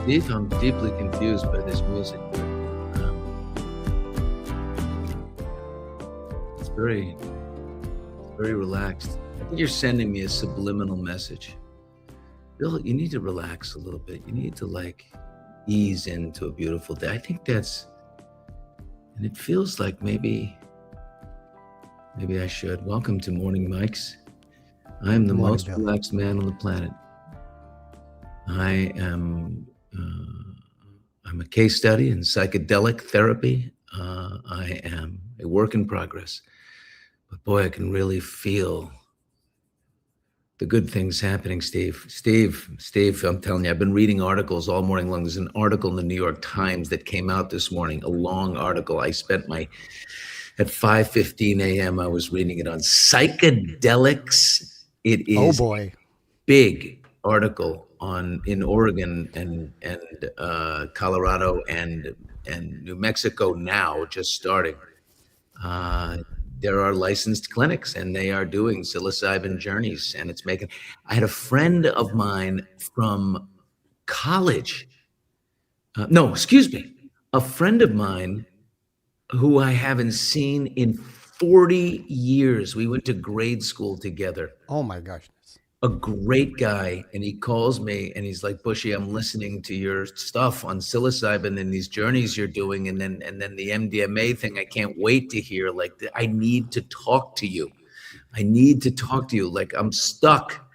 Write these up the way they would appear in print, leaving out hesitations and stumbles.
Steve, I'm deeply confused by this music. It's very relaxed. I think you're sending me a subliminal message. Bill, you need to relax a little bit. You need to ease into a beautiful day. I think and it feels like maybe I should. Welcome to Morning Mics. I am the most relaxed man on the planet. I'm a case study in psychedelic therapy. I am a work in progress, but boy, I can really feel the good things happening, Steve. Steve, I'm telling you, I've been reading articles all morning long. There's an article in the New York Times that came out this morning, a long article. I spent at 5:15 a.m., I was reading it on psychedelics. It is a big article in Oregon and Colorado and New Mexico now, just starting. There are licensed clinics and they are doing psilocybin journeys, and it's making. I had a friend of mine from college. A friend of mine who I haven't seen in 40 years. We went to grade school together. Oh my gosh. A great guy, and he calls me and he's like, Bushy, I'm listening to your stuff on psilocybin and these journeys you're doing, and then the MDMA thing. I can't wait to hear. I need to talk to you. Like, I'm stuck.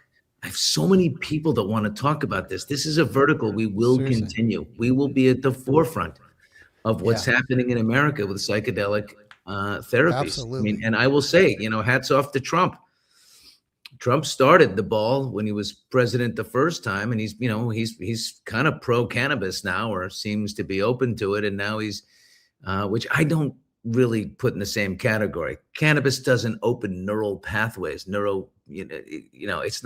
I have so many people that want to talk about this. This is a vertical. We will continue. We will be at the forefront of what's happening in America with psychedelic therapies. Absolutely. And I will say, hats off to Trump. Trump started the ball when he was president the first time, and he's kind of pro cannabis now, or seems to be open to it. And now he's, which I don't really put in the same category. Cannabis doesn't open neural pathways, it's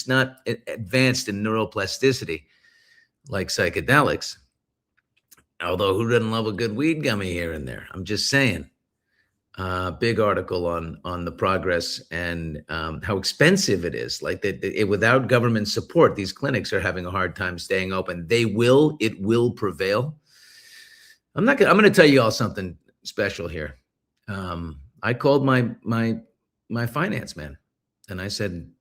not advanced in neuroplasticity like psychedelics. Although who doesn't love a good weed gummy here and there? I'm just saying. Big article on the progress and how expensive it is. Without government support, these clinics are having a hard time staying open. It will prevail. I'm going to tell you all something special here. I called my finance man and I said,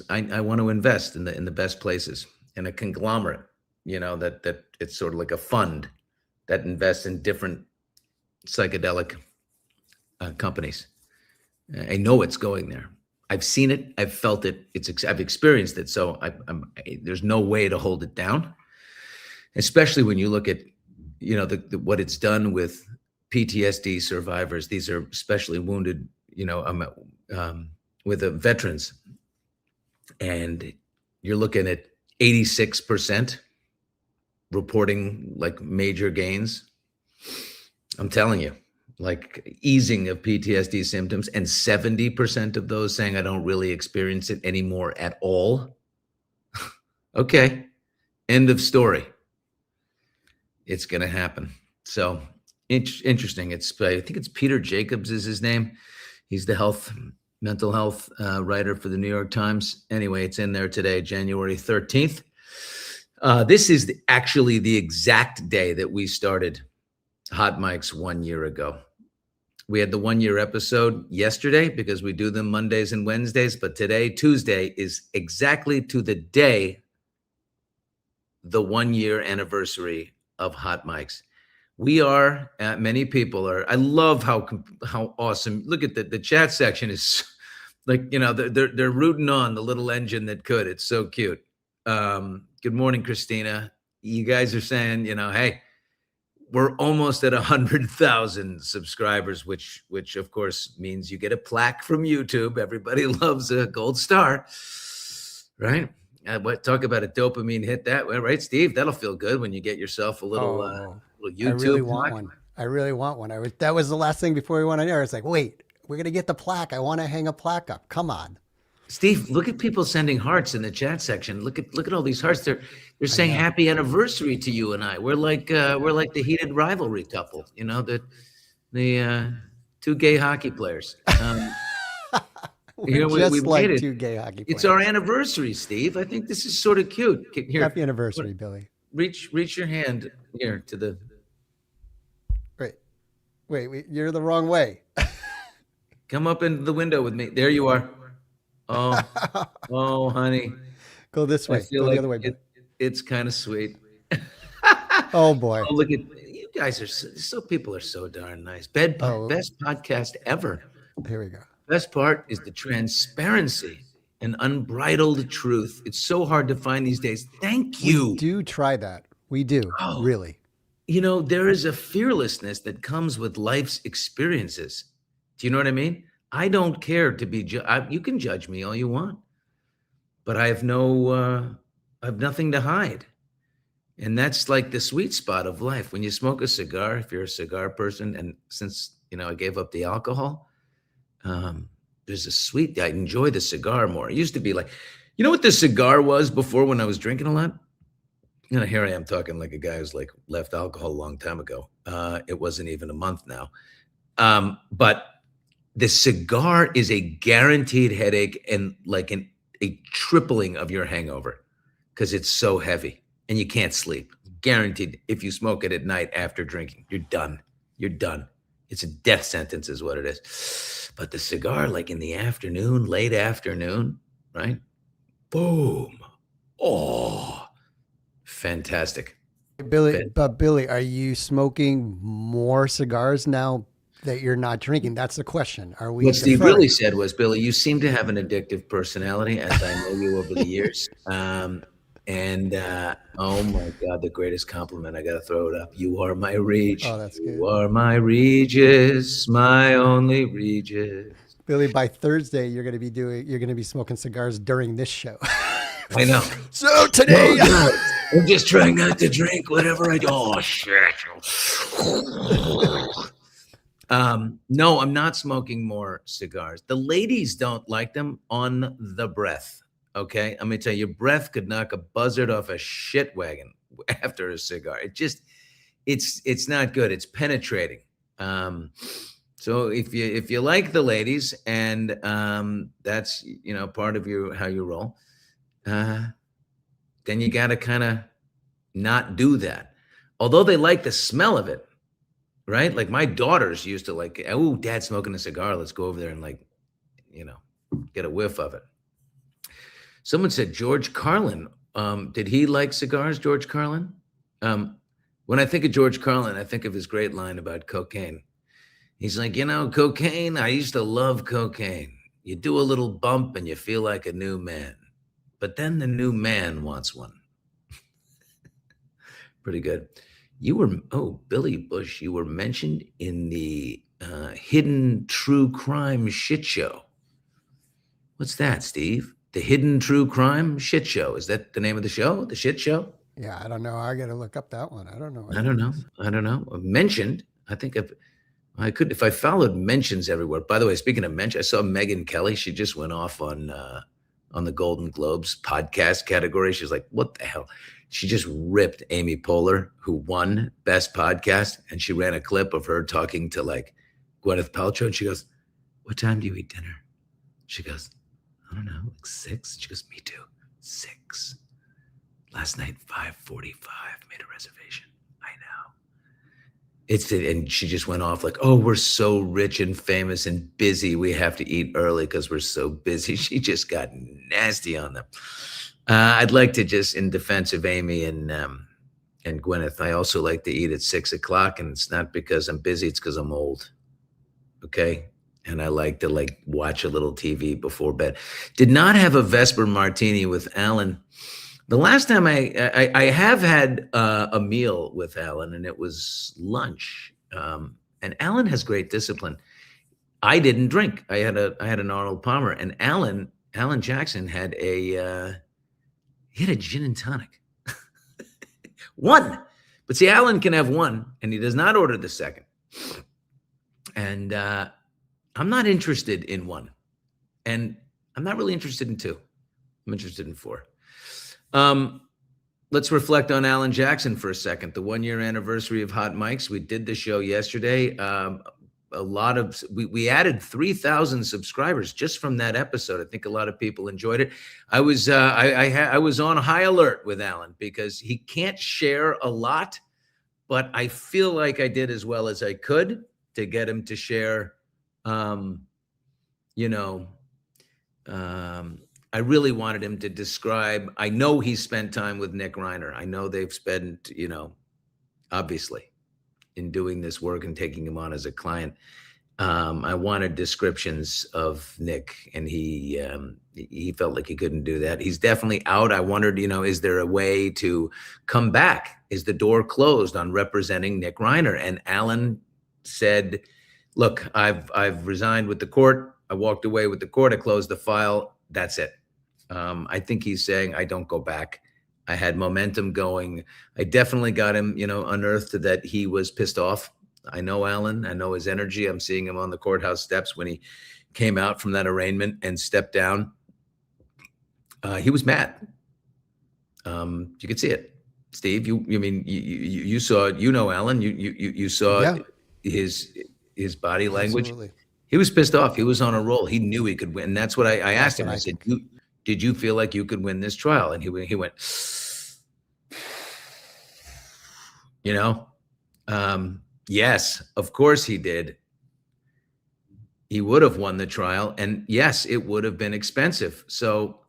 I want to invest in the best places, in a conglomerate, that it's sort of like a fund that invests in different psychedelic companies. I know it's going there. I've seen it. I've felt it. I've experienced it. So there's no way to hold it down, especially when you look at, what it's done with PTSD survivors. These are especially wounded, with the veterans, and you're looking at 86% reporting major gains. I'm telling you, easing of PTSD symptoms, and 70% of those saying, I don't really experience it anymore at all. Okay. End of story. It's going to happen. So interesting. I think it's Peter Jacobs is his name. He's the mental health writer for the New York Times. Anyway, it's in there today, January 13th. This is actually the exact day that we started Hot Mics 1 year ago. We had the 1 year episode yesterday because we do them Mondays and Wednesdays, but today, Tuesday, is exactly to the day, the 1 year anniversary of Hot Mics. We are, many people are, I love how awesome. Look at the chat section is they're rooting on the little engine that could. It's so cute. Good morning, Christina. You guys are saying, hey, we're almost at 100,000 subscribers, which of course means you get a plaque from YouTube. Everybody loves a gold star, right? Talk about a dopamine hit that way, right, Steve? That'll feel good when you get yourself a little YouTube. I really want one. That was the last thing before we went on air. It's like, wait, we're gonna get the plaque. I want to hang a plaque up. Come on. Steve, look at people sending hearts in the chat section. Look at all these hearts. They're saying happy anniversary to you and I. We're like the heated rivalry couple, the two gay hockey players. Here we just made like it. two gay hockey It's players. our anniversary, Steve. I think this is sort of cute. Here, Happy anniversary, Billy. reach your hand here to the. Wait, you're the wrong way. Come up into the window with me. There you are. Oh, honey. Go this I way. feel Go like the other way, Billy. it's kind of sweet. Oh boy. Oh, look at you guys are so people are so darn nice. Oh, Best podcast ever. here we go. Best part is the transparency and unbridled truth. It's so hard to find these days. Thank you. We do try that. We do. Oh. Really. You know, there is a fearlessness that comes with life's experiences. Do you know what I mean? I don't care to be you can judge me all you want, but I have nothing to hide. And that's like the sweet spot of life. When you smoke a cigar, if you're a cigar person, and since, I gave up the alcohol, there's I enjoy the cigar more. It used to be like, you know what the cigar was before when I was drinking a lot? Here I am talking like a guy who's like left alcohol a long time ago. It wasn't even a month now. But the cigar is a guaranteed headache and like a tripling of your hangover because it's so heavy and you can't sleep. Guaranteed. If you smoke it at night after drinking, you're done. You're done. It's a death sentence is what it is. But the cigar, like in the afternoon, late afternoon, right? Boom. Oh, fantastic. Billy, are you smoking more cigars now that you're not drinking? That's the question. Are we? What Steve really said was, Billy, you seem to have an addictive personality, as I know you over the years. Oh my God, the greatest compliment. I got to throw it up. You are my Regis. Oh, that's good. You are my Regis, my only Regis. Billy, by Thursday, you're going to be smoking cigars during this show. I know. So today, I'm just trying not to drink whatever I do. Oh shit. No, I'm not smoking more cigars. The ladies don't like them on the breath. Okay, I'm gonna tell you, your breath could knock a buzzard off a shit wagon after a cigar. It's not good. It's penetrating. So if you like the ladies and that's part of how you roll, then you got to kind of not do that. Although they like the smell of it, right? Like my daughters used to like, oh, Dad's smoking a cigar. Let's go over there and get a whiff of it. Someone said George Carlin. Did he like cigars, George Carlin? When I think of George Carlin, I think of his great line about cocaine. He's like, cocaine, I used to love cocaine. You do a little bump and you feel like a new man. But then the new man wants one. Pretty good. Billy Bush, you were mentioned in the Hidden True Crime Shit Show. What's that, Steve? The Hidden True Crime Shit Show. Is that the name of the show? The Shit Show? Yeah, I don't know. I got to look up that one. I don't know. I don't know. Mentioned. I think if I followed mentions everywhere. By the way, speaking of mentions, I saw Megyn Kelly. She just went off on the Golden Globes podcast category. She's like, what the hell? She just ripped Amy Poehler, who won Best Podcast, and she ran a clip of her talking to like Gwyneth Paltrow, and she goes, what time do you eat dinner? She goes, I don't know, like 6. She goes, me too, 6. Last night, 5:45, made a reservation. I know. And she just went off like, oh, we're so rich and famous and busy. We have to eat early because we're so busy. She just got nasty on them. I'd like to just, in defense of Amy and Gwyneth, I also like to eat at 6 o'clock, and it's not because I'm busy. It's because I'm old. Okay. And I like to watch a little TV before bed. Did not have a Vesper Martini with Alan. The last time I have had a meal with Alan, and it was lunch. And Alan has great discipline. I didn't drink. I had an Arnold Palmer, and Alan Jackson had a gin and tonic. One. But see, Alan can have one, and he does not order the second. And I'm not interested in one. And I'm not really interested in 2. I'm interested in 4. Let's reflect on Alan Jackson for a second. The 1-year anniversary of Hot Mics. We did the show yesterday. a lot of we added 3,000 subscribers just from that episode. I think a lot of people enjoyed it. I was I was on high alert with Alan because he can't share a lot, but I feel like I did as well as I could to get him to share. You know, I really wanted him to describe. I know he spent time with Nick Reiner. I know they've spent, obviously, in doing this work and taking him on as a client. I wanted descriptions of Nick, and he felt like he couldn't do that. He's definitely out. I wondered, is there a way to come back? Is the door closed on representing Nick Reiner? And Alan said, "Look, I've resigned with the court. I walked away with the court. I closed the file. That's it." I think he's saying, "I don't go back. I had momentum going." I definitely got him, unearthed that he was pissed off. I know Alan. I know his energy. I'm seeing him on the courthouse steps when he came out from that arraignment and stepped down. He was mad. You could see it, Steve. You saw it. Alan. You saw his body language. Absolutely. He was pissed off. He was on a roll. He knew he could win. And that's what I asked him. I said, "Did you feel like you could win this trial?" And he went, yes, of course he did. He would have won the trial. And yes, it would have been expensive. So,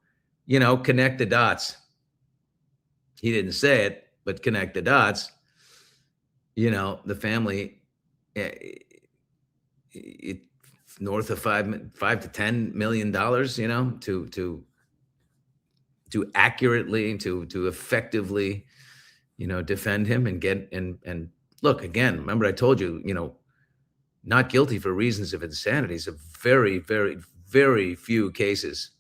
connect the dots. He didn't say it, but connect the dots. The family, north of $5 to $10 million, to accurately, to effectively, defend him and get, and look, again, remember I told you, not guilty for reasons of insanity. So very, very, very few cases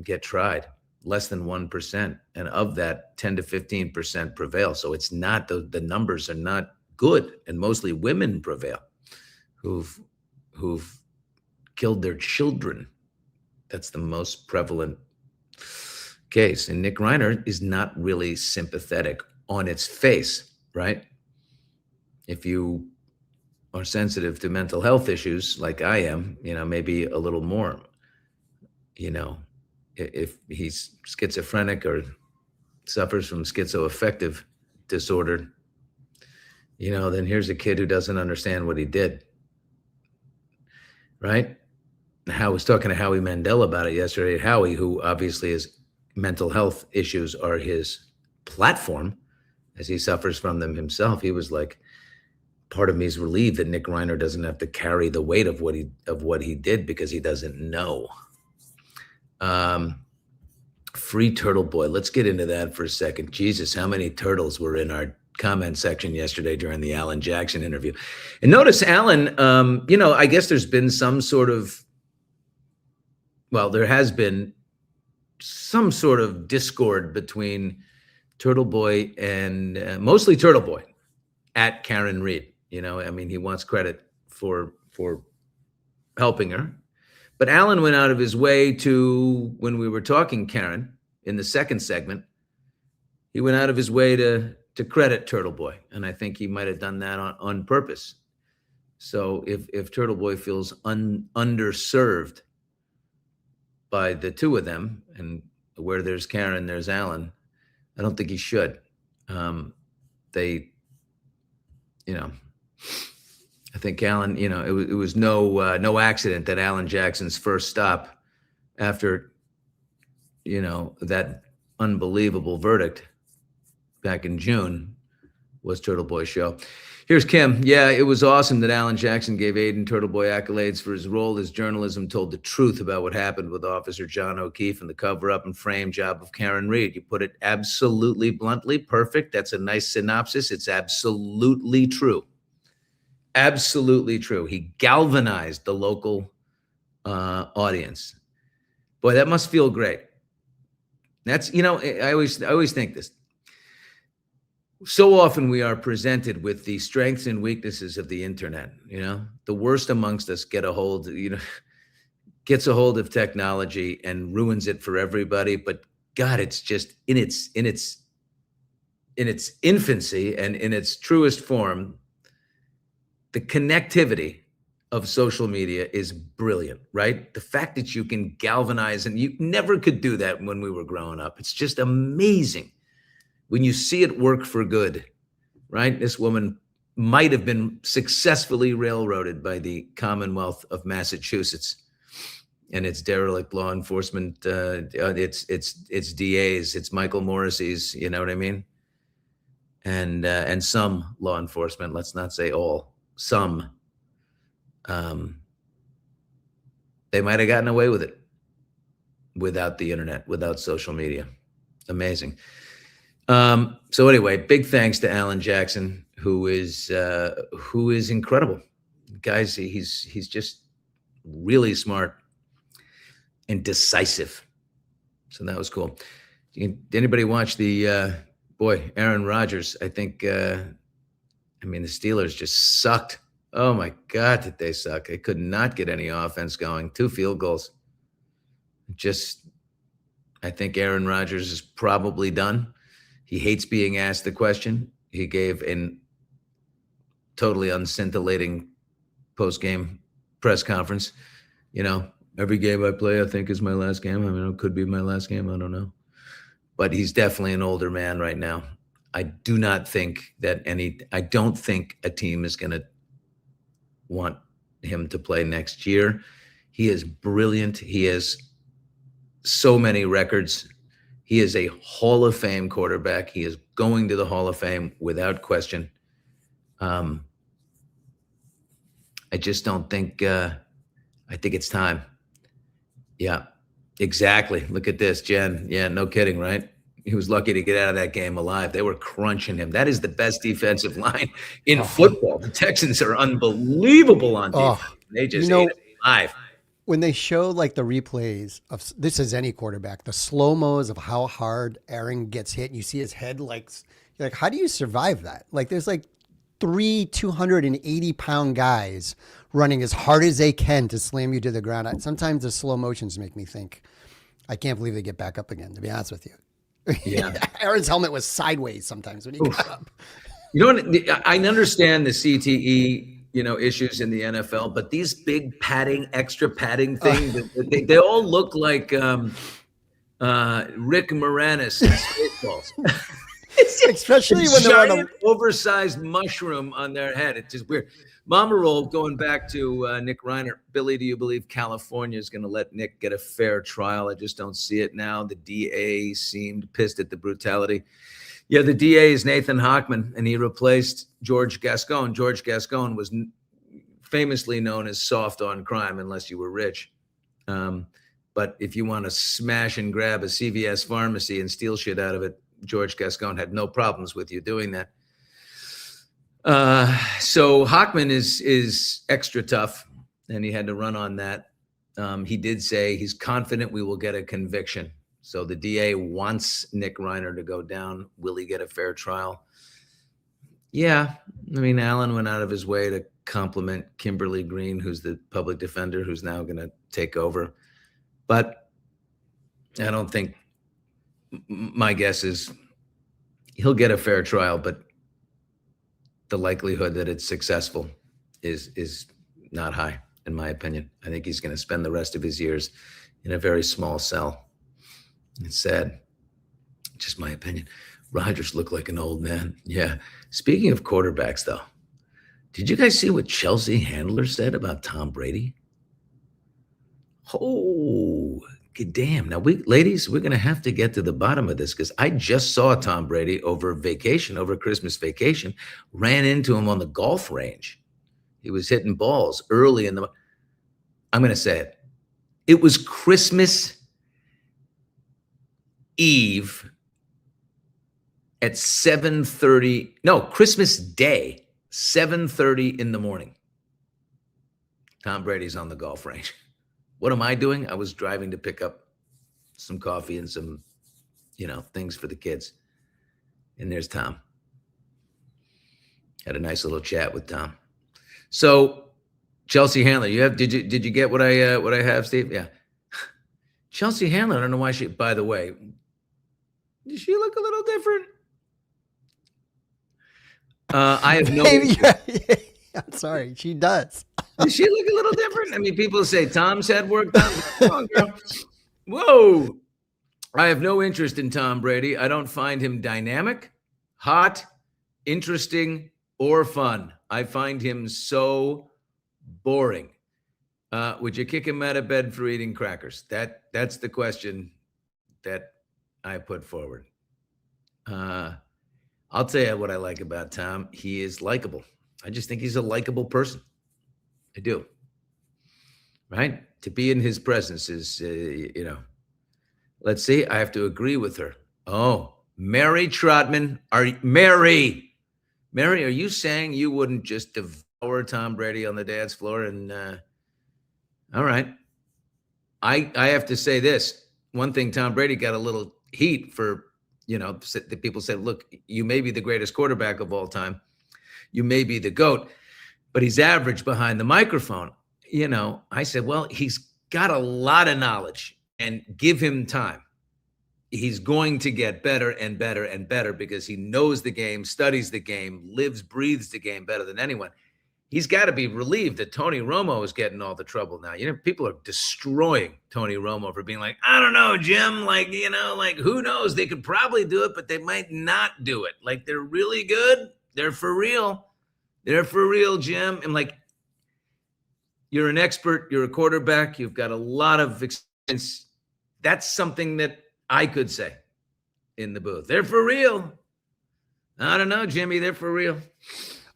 get tried, less than 1%. And of that, 10 to 15% prevail. So it's not, the numbers are not good. And mostly women prevail who've killed their children. That's the most prevalent case. And Nick Reiner is not really sympathetic on its face, right? If you are sensitive to mental health issues like I am, maybe a little more, if he's schizophrenic or suffers from schizoaffective disorder, then here's a kid who doesn't understand what he did, right? I was talking to Howie Mandel about it yesterday. Howie, who obviously his mental health issues are his platform, as he suffers from them himself. He was like, part of me is relieved that Nick Reiner doesn't have to carry the weight of what he did because he doesn't know. Free Turtle Boy. Let's get into that for a second. Jesus, how many turtles were in our comment section yesterday during the Alan Jackson interview? And notice Alan, I guess there's been some sort of, there has been some sort of discord between Turtle Boy and mostly Turtle Boy at Karen Read. He wants credit for helping her. But Alan went out of his way to, when we were talking Karen in the second segment, he went out of his way to credit Turtle Boy. And I think he might have done that on purpose. So if Turtle Boy feels underserved by the two of them, and where there's Karen, there's Alan, I don't think he should. I think Alan, it was no accident that Alan Jackson's first stop after, that unbelievable verdict back in June was Turtle Boy's show. Here's Kim. Yeah, it was awesome that Alan Jackson gave Aiden Turtle Boy accolades for his role. His journalism told the truth about what happened with Officer John O'Keefe and the cover-up and frame job of Karen Read. You put it absolutely bluntly. Perfect. That's a nice synopsis. It's absolutely true. Absolutely true. He galvanized the local audience. Boy, that must feel great. That's, I always think this. So often we are presented with the strengths and weaknesses of the internet. The worst amongst us gets a hold of technology and ruins it for everybody. But God, it's just in its infancy and in its truest form, the connectivity of social media is brilliant, right? The fact that you can galvanize, and you never could do that when we were growing up. It's just amazing when you see it work for good, right? This woman might have been successfully railroaded by the Commonwealth of Massachusetts and its derelict law enforcement, its DAs, it's Michael Morrissey's, you know what I mean? And some law enforcement, let's not say all, some, they might have gotten away with it without the internet, without social media. Amazing. So anyway, big thanks to Alan Jackson, who is incredible. Guys, he's just really smart and decisive. So that was cool. Did anybody watch the Aaron Rodgers? I think the Steelers just sucked. Oh my God, did they suck? They could not get any offense going. 2 field goals. I think Aaron Rodgers is probably done. He hates being asked the question. He gave a totally unscintillating post-game press conference. Every game I play, I think is my last game. It could be my last game. I don't know. But he's definitely an older man right now. I don't think a team is going to want him to play next year. He is brilliant. He has so many records. He is a Hall of Fame quarterback. He is going to the Hall of Fame without question. I just don't think, I think it's time. Yeah, exactly. Look at this, Jen. Yeah, no kidding, right? He was lucky to get out of that game alive. They were crunching him. That is the best defensive line in football. The Texans are unbelievable on defense. They just ate it alive. When they show like the replays of this is any quarterback, the slow-mos of how hard Aaron gets hit, and you see his head you're like, how do you survive that? Like there's like 3 280-pound guys running as hard as they can to slam you to the ground. Sometimes the slow motions make me think, I can't believe they get back up again, to be honest with you. Yeah. Aaron's helmet was sideways sometimes when he got up. I understand the CTE, issues in the NFL, but these big extra padding things, they all look like Rick Moranis in Spaceballs. Especially when they're on oversized mushroom on their head. It's just weird. Mama Roll, going back to Nick Reiner. Billy, do you believe California is going to let Nick get a fair trial? I just don't see it now. The DA seemed pissed at the brutality. Yeah, the DA is Nathan Hochman, and he replaced George Gascon. George Gascon was famously known as soft on crime unless you were rich. But if you want to smash and grab a CVS pharmacy and steal shit out of it, George Gascon had no problems with you doing that. So Hochman is extra tough, and he had to run on that. He did say he's confident we will get a conviction. So the DA wants Nick Reiner to go down. Will he get a fair trial? Yeah. Alan went out of his way to compliment Kimberly Green, who's the public defender, who's now going to take over. But I don't think, my guess is he'll get a fair trial, but the likelihood that it's successful is not high, in my opinion. I think he's going to spend the rest of his years in a very small cell. It's sad. Just my opinion. Rodgers looked like an old man. Yeah. Speaking of quarterbacks, though, did you guys see what Chelsea Handler said about Tom Brady? Oh, damn. Now, ladies, we're going to have to get to the bottom of this, because I just saw Tom Brady over Christmas vacation, ran into him on the golf range. He was hitting balls early I'm going to say it. It was Christmas Eve at 7:30. No, Christmas Day, 7:30 in the morning. Tom Brady's on the golf range. What am I doing? I was driving to pick up some coffee and some, things for the kids. And there's Tom. Had a nice little chat with Tom. So, Chelsea Handler, did you get what I have, Steve? Yeah. Chelsea Handler, I don't know why by the way, does she look a little different? I have no. I'm sorry, she does. Does she look a little different? I mean, people say Tom's head work done. Come on, girl. Whoa. I have no interest in Tom Brady. I don't find him dynamic, hot, interesting, or fun. I find him so boring. Would you kick him out of bed for eating crackers? That's the question that I put forward. I'll tell you what I like about Tom. He is likable. I just think he's a likable person. I do. Right? To be in his presence is, let's see. I have to agree with her. Oh, Mary Trotman. Mary, are you saying you wouldn't just devour Tom Brady on the dance floor? And all right. I have to say this. One thing, Tom Brady got a little heat for, the people said, look, you may be the greatest quarterback of all time. You may be the GOAT, but he's average behind the microphone. I said, well, he's got a lot of knowledge, and give him time. He's going to get better and better and better because he knows the game, studies the game, lives, breathes the game better than anyone. He's got to be relieved that Tony Romo is getting all the trouble now. People are destroying Tony Romo for being like, I don't know, Jim, who knows? They could probably do it, but they might not do it. Like, they're really good. They're for real. They're for real, Jim. I'm like, you're an expert. You're a quarterback. You've got a lot of experience. That's something that I could say in the booth. They're for real. I don't know, Jimmy. They're for real.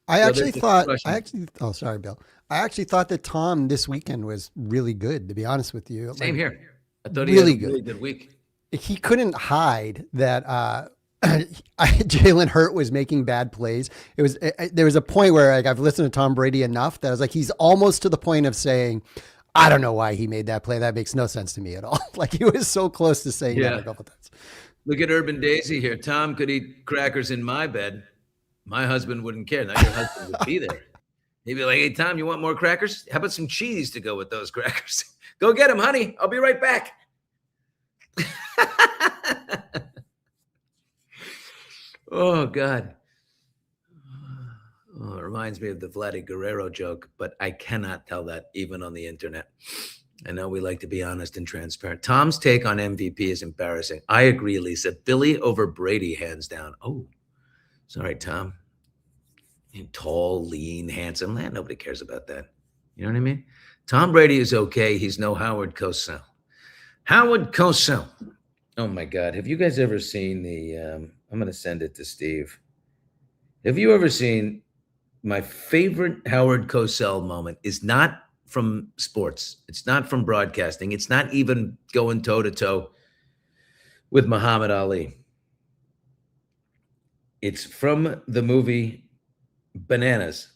Oh, sorry, Bill. I actually thought that Tom this weekend was really good, to be honest with you. Same here. I thought he had a really good week. He couldn't hide that Jalen Hurt was making bad plays. There was a point where I've listened to Tom Brady enough that I was like, he's almost to the point of saying, I don't know why he made that play. That makes no sense to me at all. Like, he was so close to saying that a couple times. Look at Urban Daisy here. Tom could eat crackers in my bed. My husband wouldn't care. Now your husband would be there. He'd be like, hey, Tom, you want more crackers? How about some cheese to go with those crackers? Go get them, honey. I'll be right back. Oh, God. Oh, it reminds me of the Vladdy Guerrero joke, but I cannot tell that even on the internet. I know we like to be honest and transparent. Tom's take on MVP is embarrassing. I agree, Lisa. Billy over Brady, hands down. Oh, sorry, Tom. Tall, lean, handsome. Man, nobody cares about that. You know what I mean? Tom Brady is okay. He's no Howard Cosell. Howard Cosell. Oh, my God. Have you guys ever seen I'm going to send it to Steve. Have you ever seen my favorite Howard Cosell moment is not from sports. It's not from broadcasting. It's not even going toe-to-toe with Muhammad Ali. It's from the movie Bananas,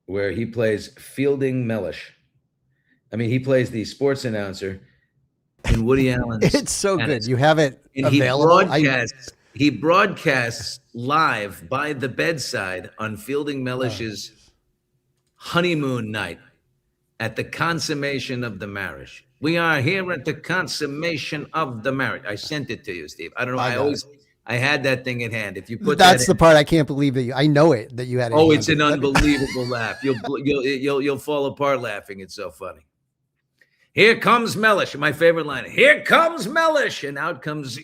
where he plays Fielding Mellish. I mean, he plays the sports announcer in Woody Allen's. It's so good. You have it available. He broadcasts live by the bedside on Fielding Mellish's honeymoon night at the consummation of the marriage. We are here at the consummation of the marriage. I sent it to you, Steve. I don't know. I had that thing in hand. If you put that's the part I can't believe that I know it that you had. Oh, it's an unbelievable laugh. You'll fall apart laughing. It's so funny. Here comes Mellish. My favorite line. Here comes Mellish, and out comes.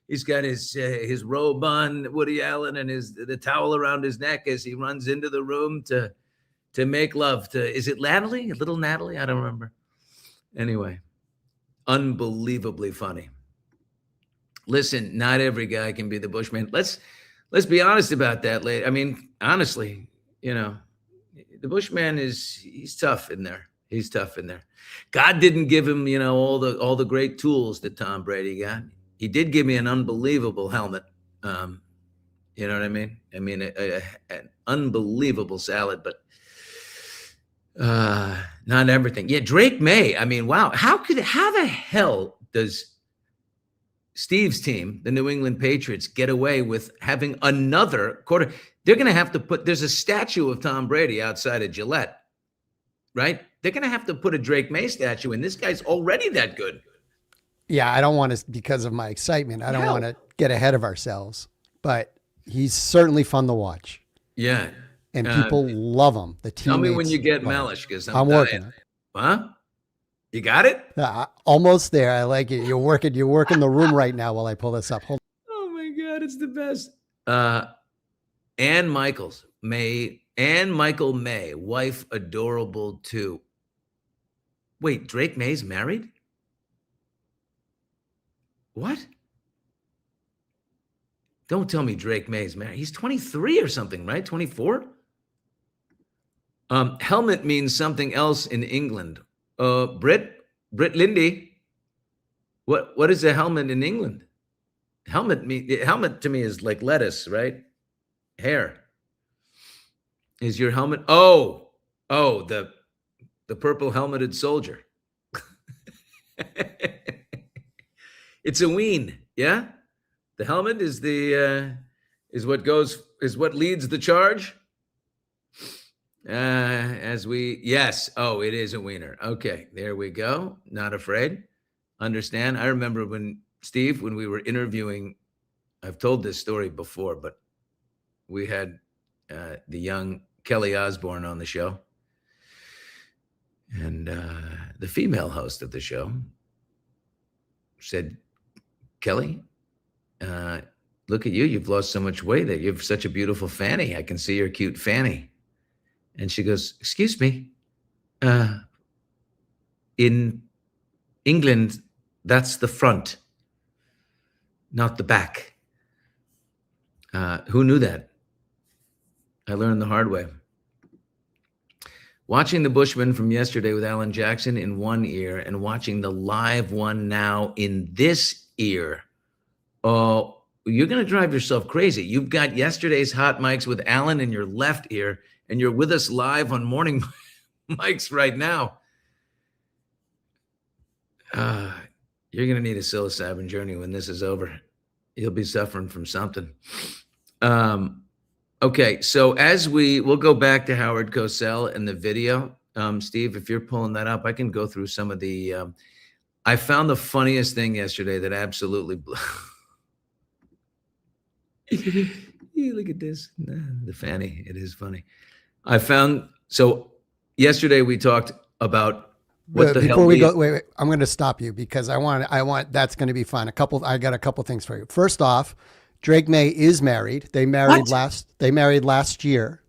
He's got his robe on, Woody Allen, and the towel around his neck as he runs into the room to make love to. Is it Natalie? Little Natalie? I don't remember. Anyway, unbelievably funny. Listen, not every guy can be the Bushman. Let's be honest about that. I mean, honestly, the Bushman he's tough in there. He's tough in there. God didn't give him, all the great tools that Tom Brady got. He did give me an unbelievable helmet. You know what I mean? I mean, an unbelievable salad, but not everything. Yeah, Drake May. I mean, wow. How the hell does Steve's team, the New England Patriots, get away with having another quarter? They're going to have to there's a statue of Tom Brady outside of Gillette, right? They're going to have to put a Drake May statue in. This guy's already that good. Yeah, I don't want to, because of my excitement, I don't want to get ahead of ourselves, but he's certainly fun to watch. Yeah. and people love him. The Tell me when teammates you get love him. Mellish, because I'm working dying. Huh? You got it? Almost there. I like it. You're working the room right now while I pull this up. Hold Oh my God, it's the best. Ann Michael May, wife adorable too. Wait, Drake May's married? What? Don't tell me Drake May's married. He's 23 or something, right? 24? Helmet means something else in England. Brit Lindy. What is a helmet in England? Helmet to me is like lettuce, right? Hair. Is your helmet? Oh, the purple helmeted soldier. It's a ween, yeah. The helmet is is what leads the charge. Yes. Oh, it is a wiener. Okay, there we go. Not afraid. Understand. I remember when we were interviewing. I've told this story before, but we had the young Kelly Osbourne on the show, and the female host of the show said, "Kelly, look at you. You've lost so much weight. That you have such a beautiful fanny. I can see your cute fanny." And she goes, "Excuse me, in England, that's the front, not the back." Who knew that? I learned the hard way. Watching the Bushman from yesterday with Alan Jackson in one ear and watching the live one now in this ear. Oh, you're going to drive yourself crazy. You've got yesterday's hot mics with Alan in your left ear, and you're with us live on morning mics right now. You're going to need a psilocybin journey when this is over. You'll be suffering from something. Okay, so we'll go back to Howard Cosell and the video. Steve, if you're pulling that up, I can go through some of the. I found the funniest thing yesterday that absolutely blew. Look at this, the fanny. It is funny. So yesterday we talked about what the hell. Before we go, wait, I'm going to stop you because I want that's going to be fun. I got a couple things for you. First off, Drake May is married. They married last year.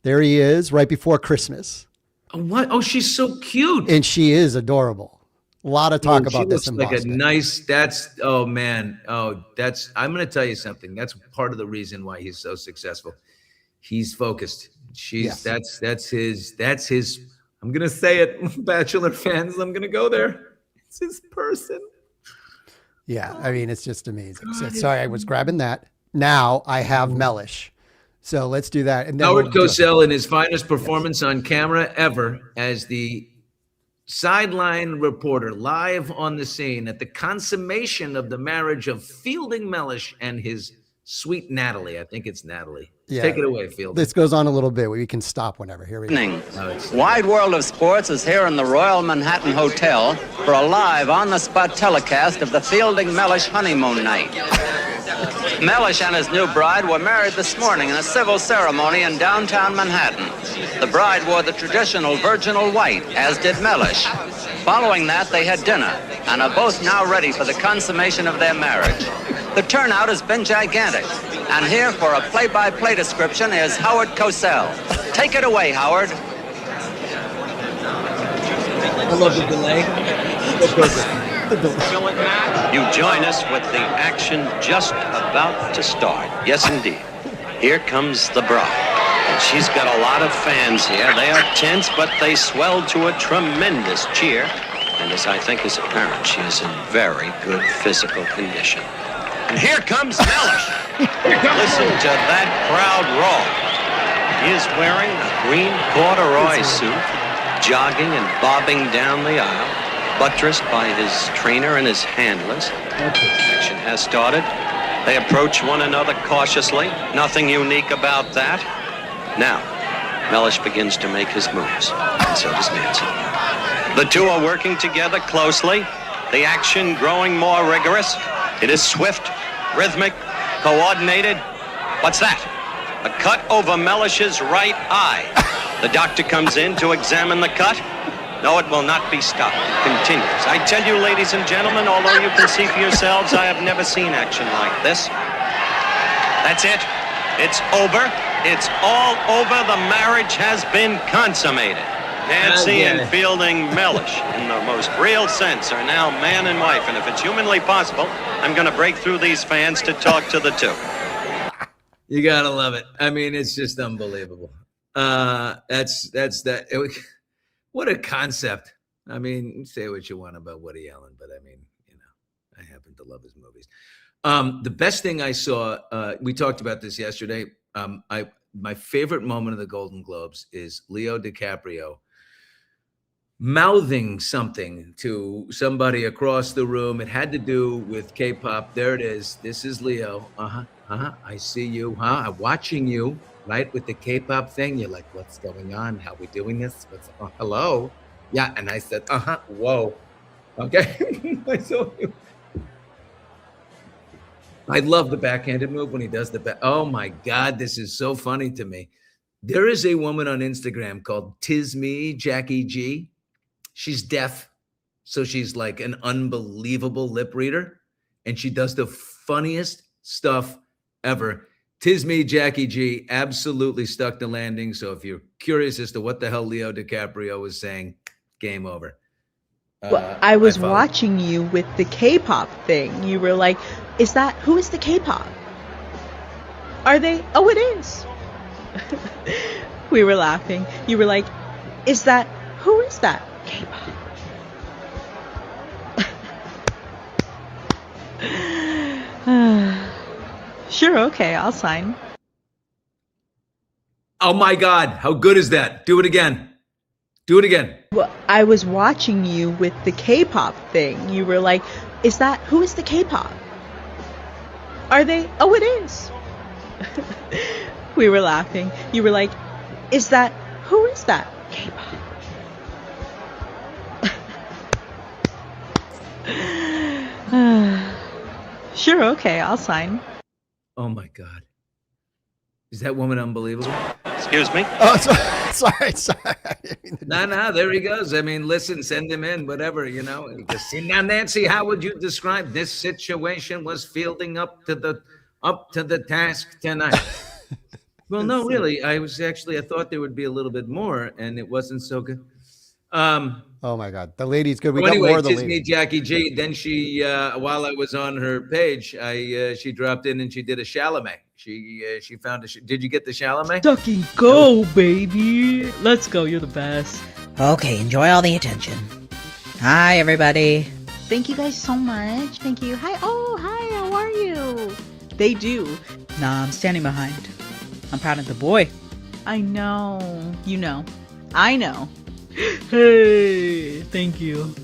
There he is, right before Christmas. What? Oh, she's so cute, and she is adorable. A lot of talk about this in Boston. I'm going to tell you something. That's part of the reason why he's so successful. He's focused. That's his. I'm going to say it, Bachelor fans. I'm going to go there. It's his person. Yeah, I mean, it's just amazing. So, sorry, I was grabbing that. Now I have Mellish. So let's do that. And then Howard Cosell in his finest performance on camera ever as the sideline reporter live on the scene at the consummation of the marriage of Fielding Mellish and his sweet Natalie. I think it's Natalie. Yeah. Take it away, Fielding. This goes on a little bit. We can stop whenever. Here we go. Wide World of Sports is here in the Royal Manhattan Hotel for a live on-the-spot telecast of the Fielding Mellish honeymoon night. Mellish and his new bride were married this morning in a civil ceremony in downtown Manhattan. The bride wore the traditional virginal white, as did Mellish. Following that, they had dinner and are both now ready for the consummation of their marriage. The turnout has been gigantic. And here for a play-by-play description is Howard Cosell. Take it away, Howard. I love the delay. You join us with the action just about to start. Yes, indeed. Here comes the bride. And she's got a lot of fans here. They are tense, but they swell to a tremendous cheer. And as I think is apparent, she is in very good physical condition. And here comes Mellish. Listen to that crowd roar. He is wearing a green corduroy suit, jogging and bobbing down the aisle, buttressed by his trainer and his handlers. Action has started. They approach one another cautiously. Nothing unique about that. Now, Mellish begins to make his moves, and so does Nancy. The two are working together closely, the action growing more rigorous. It is swift, rhythmic, coordinated. What's that? A cut over Mellish's right eye. The doctor comes in to examine the cut. No, it will not be stopped. It continues. I tell you, ladies and gentlemen, although you can see for yourselves, I have never seen action like this. That's it. It's over. It's all over. The marriage has been consummated. Nancy and Fielding Mellish, in the most real sense, are now man and wife. And if it's humanly possible, I'm going to break through these fans to talk to the two. You gotta love it. I mean, it's just unbelievable. That's that. What a concept. I mean, say what you want about Woody Allen, but I mean, I happen to love his movies. The best thing I saw, we talked about this yesterday. My favorite moment of the Golden Globes is Leo DiCaprio mouthing something to somebody across the room. It had to do with K-pop. There it is. This is Leo. I see you. I'm watching you, right? With the K-pop thing. You're like, what's going on? How we doing this? Hello? Yeah. And I said, whoa. Okay. I saw you. I love the backhanded move when he does the back. Oh my God, this is so funny to me. There is a woman on Instagram called Tis Me Jackie G. She's deaf, so she's like an unbelievable lip reader, and she does the funniest stuff ever. Tis Me Jackie G absolutely stuck the landing. So if you're curious as to what the hell Leo DiCaprio was saying, game over. Well, I was watching you with the K-pop thing. You were like, who is the K-pop? Are they? Oh, it is. We were laughing. You were like, who is that K-pop? Sure, okay, I'll sign. Oh my God, how good is that? Do it again. Do it again. Well, I was watching you with the K-pop thing. You were like, who is the K-pop? Are they? Oh, it is. We were laughing. You were like, who is that K-pop? Sure, okay, I'll sign. Oh my God. Is that woman unbelievable? Excuse me? Oh, sorry. No, there he goes. I mean, listen, send him in, whatever, See, now, Nancy, how would you describe this situation was Fielding up to the task tonight? Well, no, really. I thought there would be a little bit more, and it wasn't so good. Oh my God, the lady's good. We Well, got anyway, more of the Tis lady. Me Jackie G. Then she, while I was on her page, she dropped in and she did a Chalamet. She found did you get the Chalamet? Ducky, go, baby. Let's go. You're the best. Okay, enjoy all the attention. Hi, everybody. Thank you guys so much. Thank you. Hi. Oh, hi. How are you? They do. Nah, I'm standing behind. I'm proud of the boy. I know. You know. I know. Hey, thank you.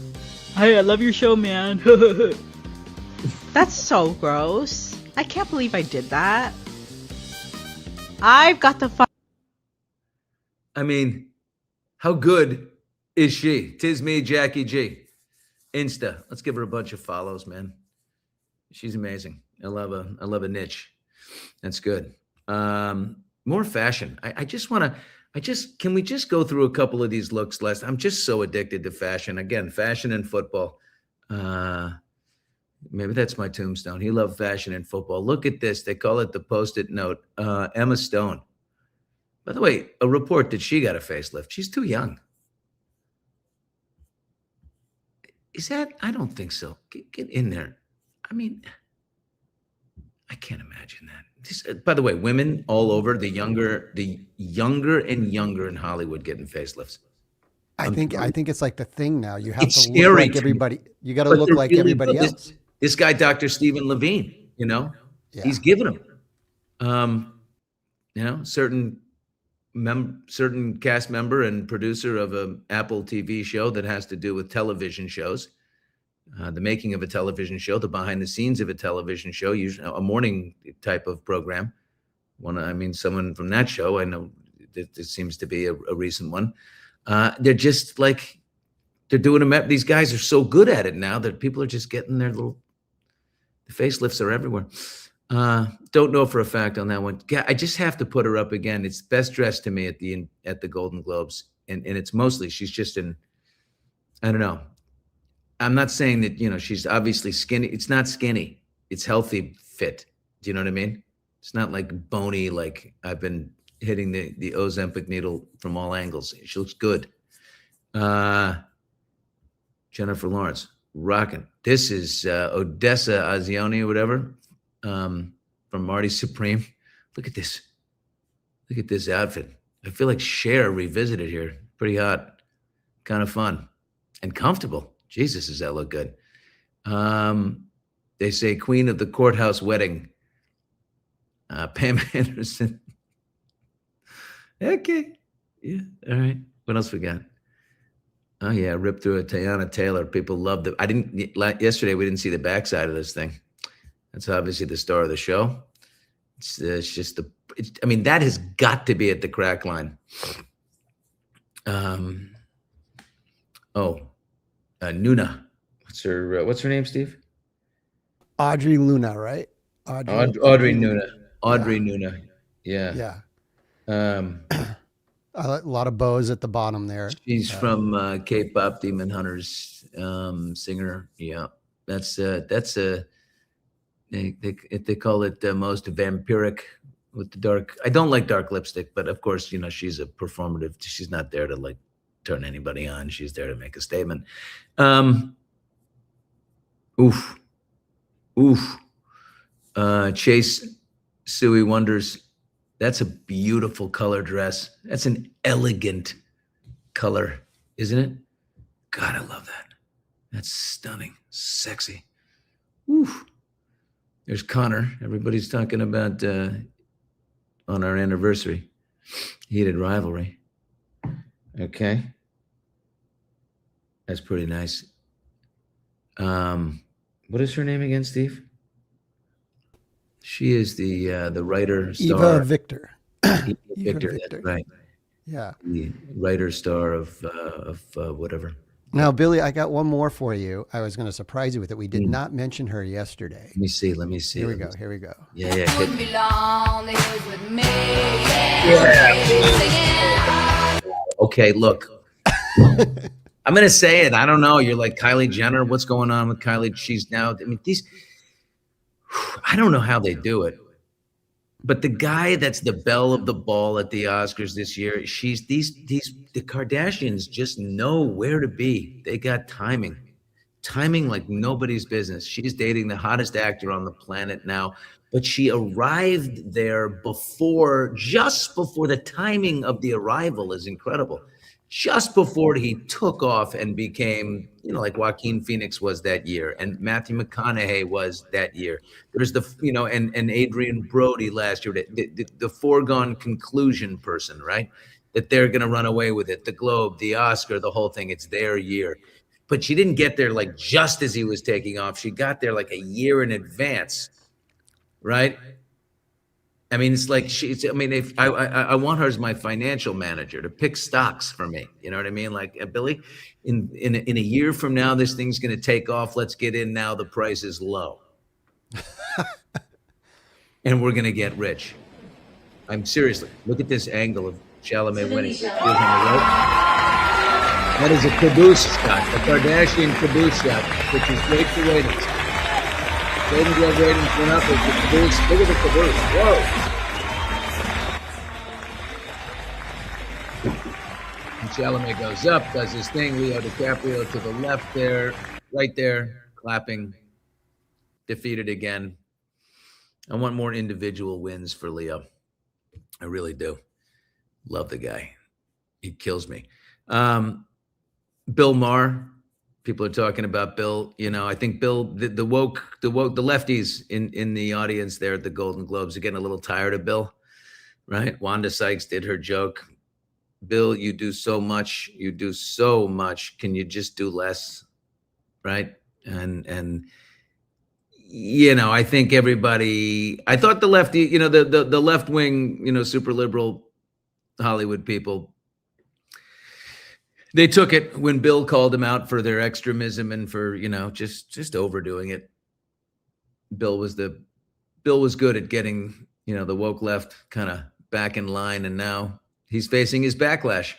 Hey, I love your show, man. That's so gross. I can't believe I did that. I've got the I mean, how good is she? Tis Me Jackie G. Insta. Let's give her a bunch of follows, man. She's amazing. I love a niche. That's good. More fashion. Can we just go through a couple of these looks, Les? I'm just so addicted to fashion. Again, fashion and football. Maybe that's my tombstone. He loved fashion and football. Look at this. They call it the Post-it note. Emma Stone. By the way, a report that she got a facelift. She's too young. Is that? I don't think so. Get in there. I mean, I can't imagine that. By the way, women all over, the younger and younger in Hollywood getting facelifts. I think it's like the thing now. You have It's to scary look like to me. everybody. You got to But look they're like really everybody good. else. This guy, Dr. Stephen Levine, Yeah. he's giving them, certain cast member and producer of an Apple TV show that has to do with television shows, the making of a television show, the behind the scenes of a television show, usually a morning type of program. Someone from that show, I know that this seems to be a recent one. They're just like, they're doing them. These guys are so good at it now that people are just getting the facelifts are everywhere. Don't know for a fact on that one. I just have to put her up again. It's best dressed to me at the Golden Globes, and it's mostly she's just in. I don't know. I'm not saying that she's obviously skinny. It's not skinny. It's healthy fit. Do you know what I mean? It's not like bony. Like I've been hitting the Ozempic needle from all angles. She looks good. Jennifer Lawrence, rocking. This is Odessa Azioni or whatever. From Marty Supreme. Look at this. Look at this outfit. I feel like Cher revisited here. Pretty hot. Kind of fun. And comfortable. Jesus, does that look good? They say Queen of the Courthouse Wedding. Pam Anderson. Okay. Yeah. All right. What else we got? Oh, yeah. Ripped through a Teyana Taylor. People loved it. Yesterday, we didn't see the backside of this thing. That's obviously the star of the show. It's just that has got to be at the crack line. Nuna. What's her name, Steve? Audrey Luna, right? Audrey Nuna. Audrey Nuna. Yeah. Yeah. A lot of bows at the bottom there. She's from K-pop Demon Hunters, singer. Yeah. That's they call it the most vampiric with the dark. I don't like dark lipstick, but of course, she's a performative. She's not there to like turn anybody on. She's there to make a statement. Chase Suey Wonders. That's a beautiful color dress. That's an elegant color, isn't it? God, I love that. That's stunning, sexy. Oof. There's Connor. Everybody's talking about on our anniversary. Heated rivalry. Okay. That's pretty nice. What is her name again, Steve? She is the writer star. Eva Victor. Eva Victor. That's right. Yeah. The writer star of whatever. Now, Billy, I got one more for you. I was going to surprise you with it. We did not mention her yesterday. Let me see. Here we go. Here we go. Yeah. Okay, look. I'm going to say it. I don't know. You're like Kylie Jenner. What's going on with Kylie? She's now, I don't know how they do it. But the guy that's the belle of the ball at the Oscars this year, the Kardashians just know where to be. They got timing like nobody's business. She's dating the hottest actor on the planet now, but she arrived there just before the timing of the arrival is incredible. Just before he took off and became, like Joaquin Phoenix was that year, and Matthew McConaughey was that year. There's and Adrian Brody last year, the foregone conclusion person, right? That they're going to run away with it. The Globe, the Oscar, the whole thing, it's their year. But she didn't get there like just as he was taking off. She got there like a year in advance, right? I mean, it's like if I want her as my financial manager to pick stocks for me, you know what I mean? Like, Billy, in a year from now, this thing's going to take off. Let's get in now. The price is low, and we're going to get rich. I'm seriously. Look at this angle of Chalamet winning. That is a caboose shot, a Kardashian caboose shot, which is great for ratings. Golden Globe ratings went up with the caboose. Look at the caboose. Whoa. And Chalamet goes up, does his thing. Leo DiCaprio to the left there, right there, clapping. Defeated again. I want more individual wins for Leo. I really do. Love the guy. He kills me. Bill Maher. People are talking about Bill. I think Bill, the lefties in the audience there at the Golden Globes are getting a little tired of Bill, right? Wanda Sykes did her joke. Bill, you do so much. You do so much. Can you just do less, right? And I think everybody. I thought the lefty, the left wing, super liberal Hollywood people. They took it when Bill called them out for their extremism and for, just overdoing it. Bill was the Bill was good at getting, the woke left kind of back in line, and now he's facing his backlash.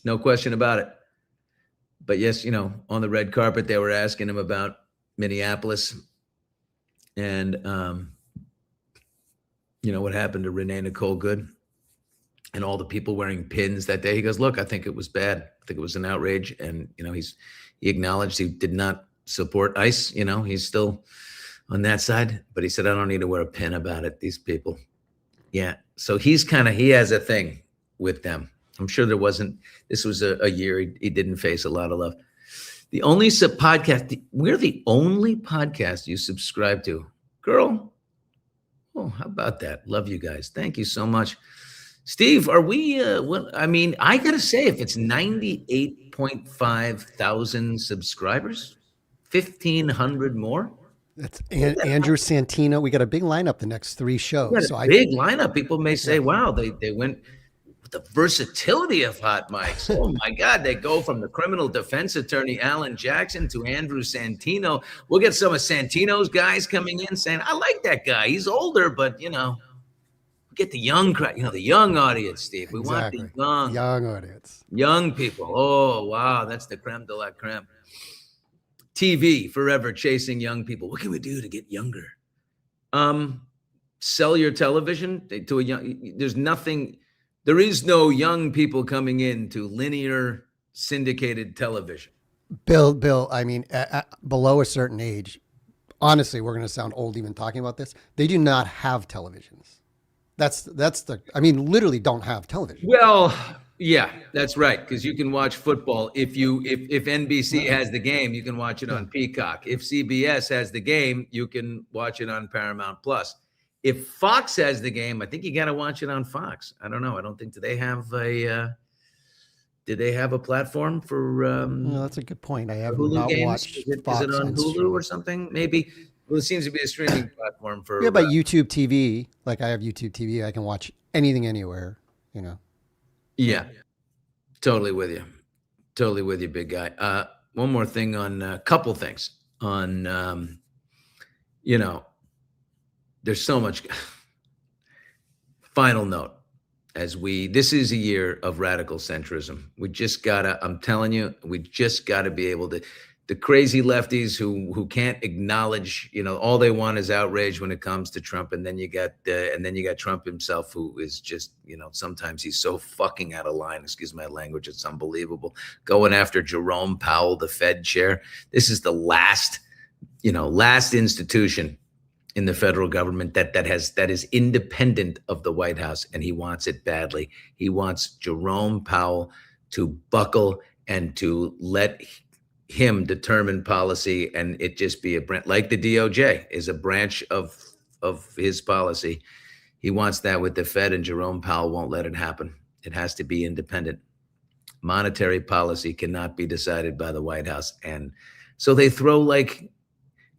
No question about it. But yes, on the red carpet, they were asking him about Minneapolis and, what happened to Renee Nicole Good and all the people wearing pins that day. He goes, look, I think it was bad. I think it was an outrage. And, he acknowledged he did not support ICE. He's still on that side, but he said, I don't need to wear a pin about it. These people. Yeah. So he has a thing with them. I'm sure this was a year he didn't face a lot of love. The only podcast, we're the only podcast you subscribe to. Girl. Oh, how about that? Love you guys. Thank you so much. Steve, are we, I got to say, if it's 98.5 thousand subscribers, 1,500 more. That's Andrew Santino. We got a big lineup the next 3 shows. Big lineup. People may say, wow, they went with the versatility of hot mics. Oh my God. They go from the criminal defense attorney, Alan Jackson, to Andrew Santino. We'll get some of Santino's guys coming in saying, I like that guy. He's older, but get the young crowd, the young audience, Steve. We want the young audience. Young people. Oh, wow. That's the creme de la creme. TV, forever chasing young people. What can we do to get younger? Sell your television to a young. There is no young people coming into linear syndicated television. Bill, below a certain age, honestly, we're going to sound old even talking about this. They do not have televisions. Literally don't have television. Well, yeah, that's right. Because you can watch football. If NBC has the game, you can watch it on Peacock. If CBS has the game, you can watch it on Paramount Plus. If Fox has the game, I think you got to watch it on Fox. I don't know. I don't think, do they have a platform for? No, that's a good point. I have Hulu not games? watched Is Fox it on Hulu or something? Maybe. Well, it seems to be a streaming platform for. Yeah, but YouTube TV, like I have YouTube TV, I can watch anything anywhere. Yeah, totally with you. Totally with you, big guy. One more thing on a couple things on, there's so much. Final note, this is a year of radical centrism. I'm telling you, we just gotta be able to, the crazy lefties who can't acknowledge, all they want is outrage when it comes to Trump. And then you got Trump himself, who is just, sometimes he's so fucking out of line. Excuse my language. It's unbelievable. Going after Jerome Powell, the Fed chair. This is the last institution in the federal government that is independent of the White House. And he wants it badly. He wants Jerome Powell to buckle and to let him determine policy, and it just be a branch, like the DOJ is a branch of his policy. He wants that with the Fed, and Jerome Powell won't let it happen. It has to be independent. Monetary policy cannot be decided by the White House. And so they throw like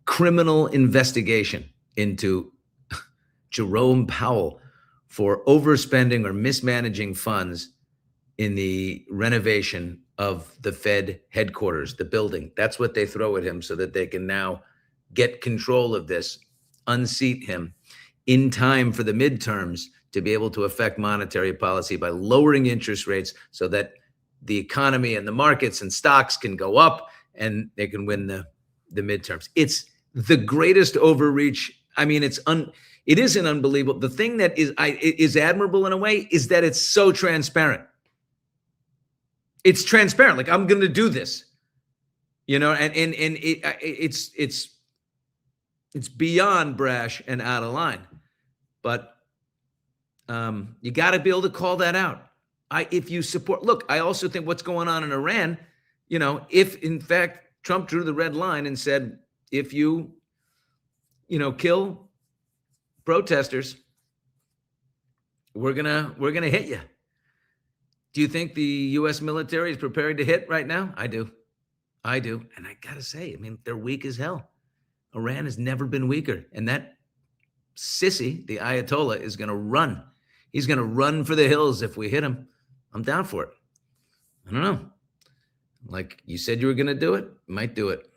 criminal investigation into Jerome Powell for overspending or mismanaging funds in the renovation of the Fed headquarters, the building. That's what they throw at him so that they can now get control of this, unseat him in time for the midterms to be able to affect monetary policy by lowering interest rates so that the economy and the markets and stocks can go up and they can win the midterms. It's the greatest overreach. It isn't unbelievable. The thing that is admirable in a way is that it's so transparent. It's transparent. Like, I'm going to do this, and it's beyond brash and out of line, but you got to be able to call that out. If you support, look, I also think what's going on in Iran, if in fact Trump drew the red line and said, if you kill protesters, we're gonna hit you. Do you think the U.S. military is prepared to hit right now? I do. And I gotta say, they're weak as hell. Iran has never been weaker. And that sissy, the Ayatollah, is gonna run. He's gonna run for the hills if we hit him. I'm down for it. I don't know. Like you said you were gonna do it, might do it.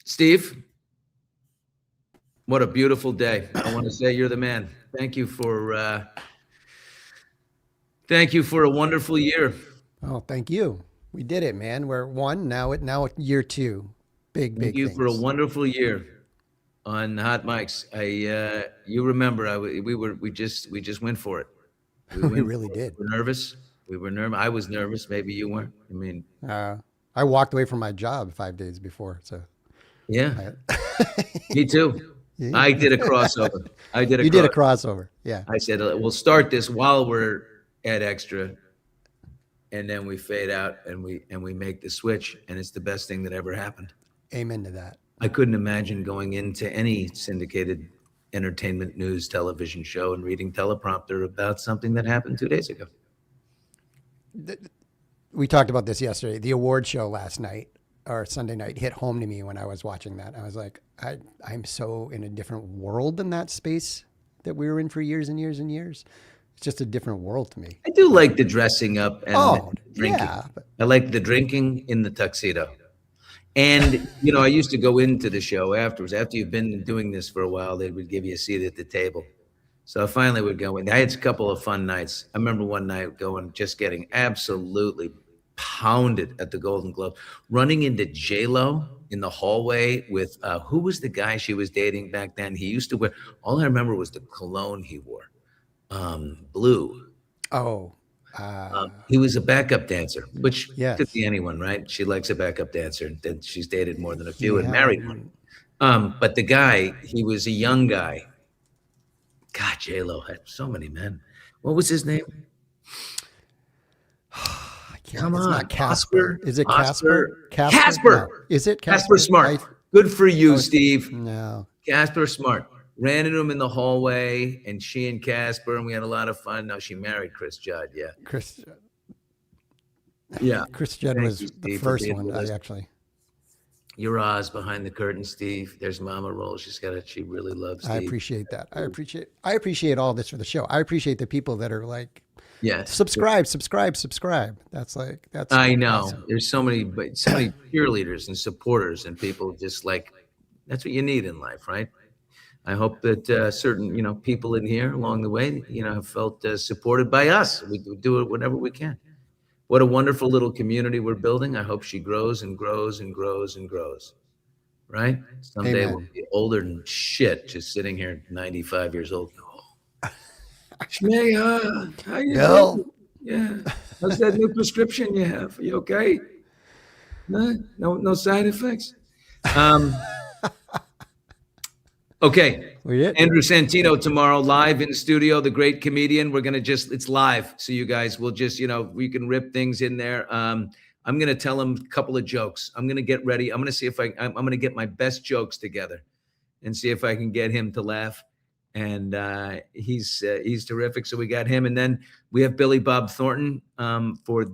Steve, What a beautiful day. I want to say you're the man. Thank you for a wonderful year. Oh, thank you. We did it, man. We're one now. Now year 2. Big Thank you things. for a wonderful year on Hot Mics. You remember we just went for it. We really did. We were nervous. I was nervous. Maybe you weren't. I mean, I walked away from my job 5 days before. So yeah, me too. Yeah. I did a crossover. You did a crossover. Yeah. I said, we'll start this while we're at Extra, and then we fade out and we make the switch, and it's the best thing that ever happened. Amen to that. I couldn't imagine going into any syndicated entertainment news television show and reading teleprompter about something that happened 2 days ago. We talked about this yesterday. The award show last night or Sunday night hit home to me when I was watching that. I was like, I'm so in a different world than that space that we were in for years and years and years. It's just a different world to me. I do like the dressing up and the drinking. Yeah. I like the drinking in the tuxedo. And, I used to go into the show afterwards. After you've been doing this for a while, they would give you a seat at the table. So I finally would go in. I had a couple of fun nights. I remember one night just getting absolutely pounded at the Golden Globe, running into J-Lo in the hallway with, who was the guy she was dating back then? He used to wear, all I remember was the cologne he wore, blue. Oh, he was a backup dancer, which yes. could be anyone, right? She likes a backup dancer. That she's dated more than a few and married one. But the guy, he was a young guy. God, J-Lo had so many men. What was his name? Come on, not Casper. Is it Casper? Casper? Casper. No. Is it Casper Smart? Good for you, Steve. No. Casper Smart. Ran into him in the hallway, and she and Casper, and we had a lot of fun. No, she married Chris Judd. Yeah. Chris Judd was the first one, actually. Your Oz behind the curtain, Steve. There's Mama Roll. She really loves Steve. I appreciate that. I appreciate all this for the show. I appreciate the people that are like, yes, subscribe. That's I know. Awesome. There's so many cheerleaders and supporters and people just like, that's what you need in life, right? I hope that certain, people in here along the way, have felt supported by us. We do it whenever we can. What a wonderful little community we're building. I hope she grows and grows and grows and grows. Right? Someday Amen. we'll be older than shit, just sitting here 95 years old. Oh. Shmey, how you doing? Yeah. How's that new prescription you have? Are you okay? No side effects? Okay. Andrew Santino tomorrow, live in the studio, the great comedian. We're going to it's live. So you guys will just, we can rip things in there. I'm going to tell him a couple of jokes. I'm going to get ready. I'm going to see if I'm going to get my best jokes together and see if I can get him to laugh. And he's terrific. So we got him. And then we have Billy Bob Thornton for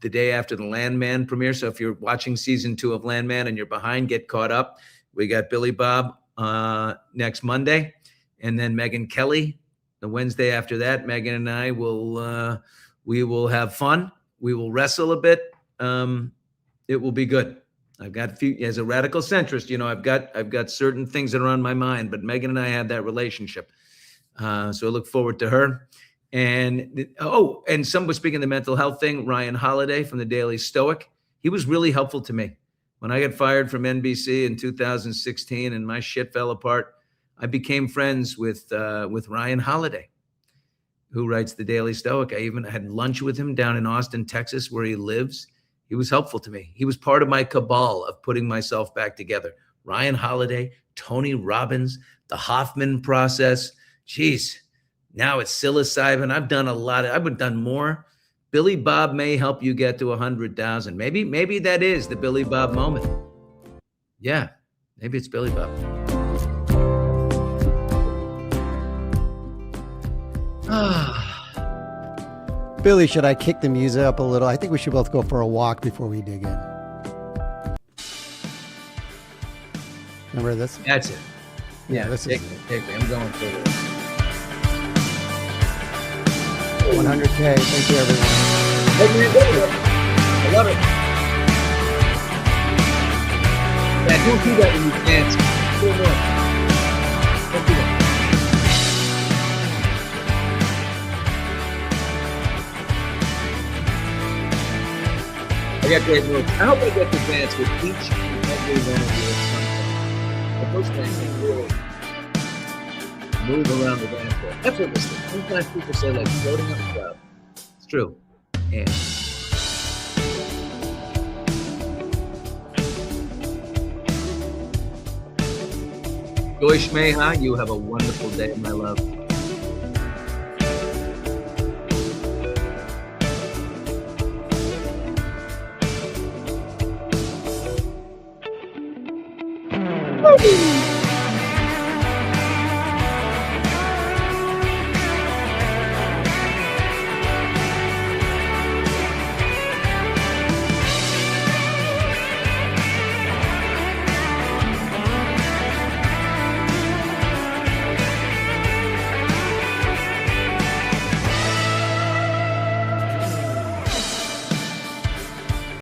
the day after the Landman premiere. So if you're watching season 2 of Landman and you're behind, get caught up. We got Billy Bob next Monday, and then Megyn Kelly the Wednesday after that. Megyn and I we will have fun. We will wrestle a bit. It will be good. I've got as a radical centrist, I've got certain things that are on my mind, but Megyn and I have that relationship. So I look forward to her. And someone was speaking of the mental health thing, Ryan Holiday from the Daily Stoic. He was really helpful to me. When I got fired from NBC in 2016 and my shit fell apart, I became friends with Ryan Holiday, who writes the Daily Stoic. I even had lunch with him down in Austin, Texas, where he lives. He was helpful to me. He was part of my cabal of putting myself back together. Ryan Holiday, Tony Robbins, the Hoffman process. Jeez, now it's psilocybin. I've done more. Billy Bob may help you get to 100,000. Maybe that is the Billy Bob moment. Yeah, maybe it's Billy Bob. Billy, should I kick the music up a little? I think we should both go for a walk before we dig in. Remember this? That's it. Yeah, this is it. Take me. I'm going for this. 100K. Thank you, everyone. I love it. Yeah, don't do that when you dance. I got great moves. I hope I get to dance with each and every one of you at some point. The first thing is really move around the dance floor. Effortlessly. Sometimes people say like floating up the crowd. It's true. And Joy Shmeha, you have a wonderful day, my love. Woo!